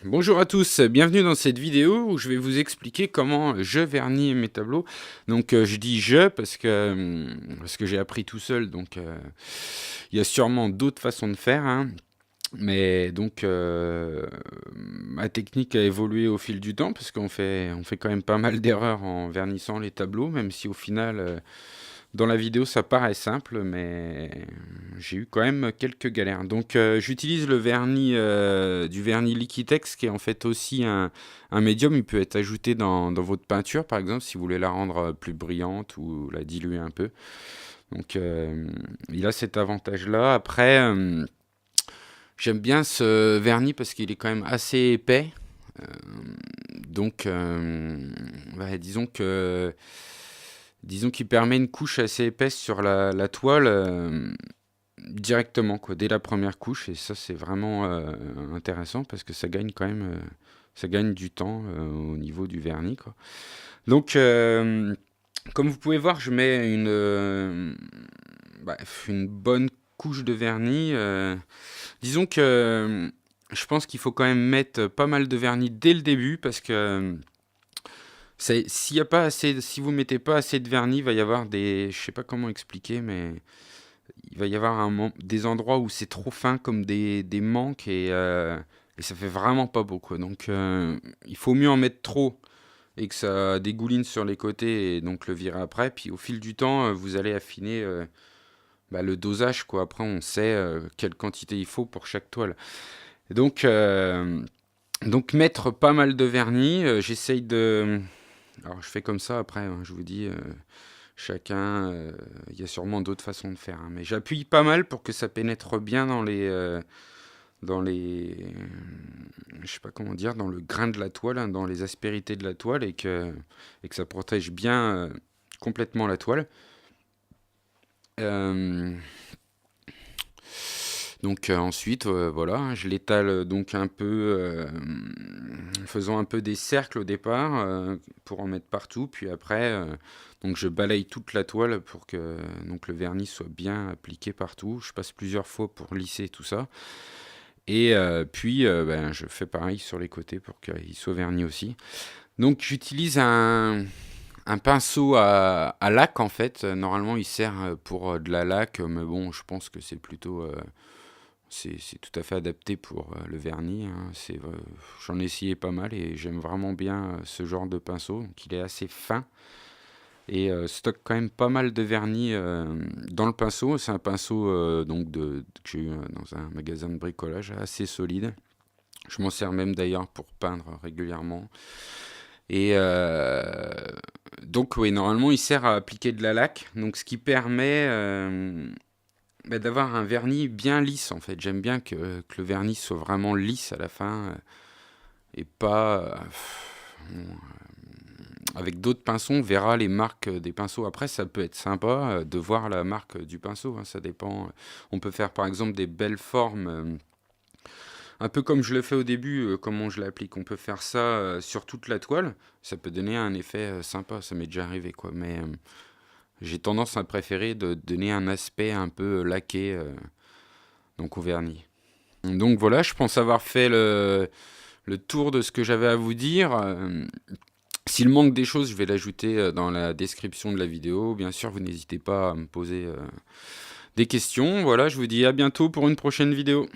Bonjour à tous, bienvenue dans cette vidéo où je vais vous expliquer comment je vernis mes tableaux. Donc je dis je parce que j'ai appris tout seul, donc il y a sûrement d'autres façons de faire, hein. Mais donc ma technique a évolué au fil du temps parce on fait quand même pas mal d'erreurs en vernissant les tableaux, même si au final dans la vidéo, ça paraît simple, mais j'ai eu quand même quelques galères. Donc, j'utilise du vernis Liquitex, qui est en fait aussi un médium. Il peut être ajouté dans votre peinture, par exemple, si vous voulez la rendre plus brillante ou la diluer un peu. Donc, il a cet avantage-là. Après, j'aime bien ce vernis parce qu'il est quand même assez épais. Euh, donc, ouais, disons qu'il permet une couche assez épaisse sur la toile directement, quoi, dès la première couche. Et ça, c'est vraiment intéressant parce que ça gagne quand même, ça gagne du temps au niveau du vernis, quoi. Donc, comme vous pouvez voir, je mets une bonne couche de vernis. Disons que je pense qu'il faut quand même mettre pas mal de vernis dès le début parce que s'il y a pas assez, si vous mettez pas assez de vernis, il va y avoir je sais pas comment expliquer, mais il va y avoir des endroits où c'est trop fin comme des manques et ça fait vraiment pas beau, quoi. Donc il faut mieux en mettre trop et que ça dégouline sur les côtés et donc le virer après. Puis au fil du temps, vous allez affiner le dosage, quoi. Après, on sait quelle quantité il faut pour chaque toile. Et donc mettre pas mal de vernis, j'essaye de. Alors je fais comme ça après, hein, je vous dis, chacun, il y a sûrement d'autres façons de faire, hein, mais j'appuie pas mal pour que ça pénètre bien je sais pas comment dire, dans le grain de la toile, hein, dans les aspérités de la toile et que ça protège bien complètement la toile. Euh, donc ensuite, voilà, hein, je l'étale donc un peu, en faisant un peu des cercles au départ pour en mettre partout, puis après, donc je balaye toute la toile pour que donc le vernis soit bien appliqué partout. Je passe plusieurs fois pour lisser tout ça, et puis je fais pareil sur les côtés pour qu'il soit verni aussi. Donc j'utilise un pinceau à laque en fait. Normalement, il sert pour de la laque, mais bon, je pense que c'est tout à fait adapté pour le vernis, hein. J'en ai essayé pas mal et j'aime vraiment bien ce genre de pinceau. Donc il est assez fin et stocke quand même pas mal de vernis dans le pinceau. C'est un pinceau que j'ai eu dans un magasin de bricolage assez solide. Je m'en sers même d'ailleurs pour peindre régulièrement. Et donc oui, normalement il sert à appliquer de la laque, donc ce qui permet d'avoir un vernis bien lisse en fait. J'aime bien que le vernis soit vraiment lisse à la fin et pas avec d'autres pinceaux. On verra les marques des pinceaux. Après, ça peut être sympa de voir la marque du pinceau, hein, ça dépend. On peut faire par exemple des belles formes. Un peu comme je le fais au début, comment je l'applique. On peut faire ça sur toute la toile. Ça peut donner un effet sympa. Ça m'est déjà arrivé, quoi. Mais j'ai tendance à préférer de donner un aspect un peu laqué donc au vernis. Donc voilà, je pense avoir fait le tour de ce que j'avais à vous dire. S'il manque des choses, je vais l'ajouter dans la description de la vidéo. Bien sûr, vous n'hésitez pas à me poser des questions. Voilà, je vous dis à bientôt pour une prochaine vidéo.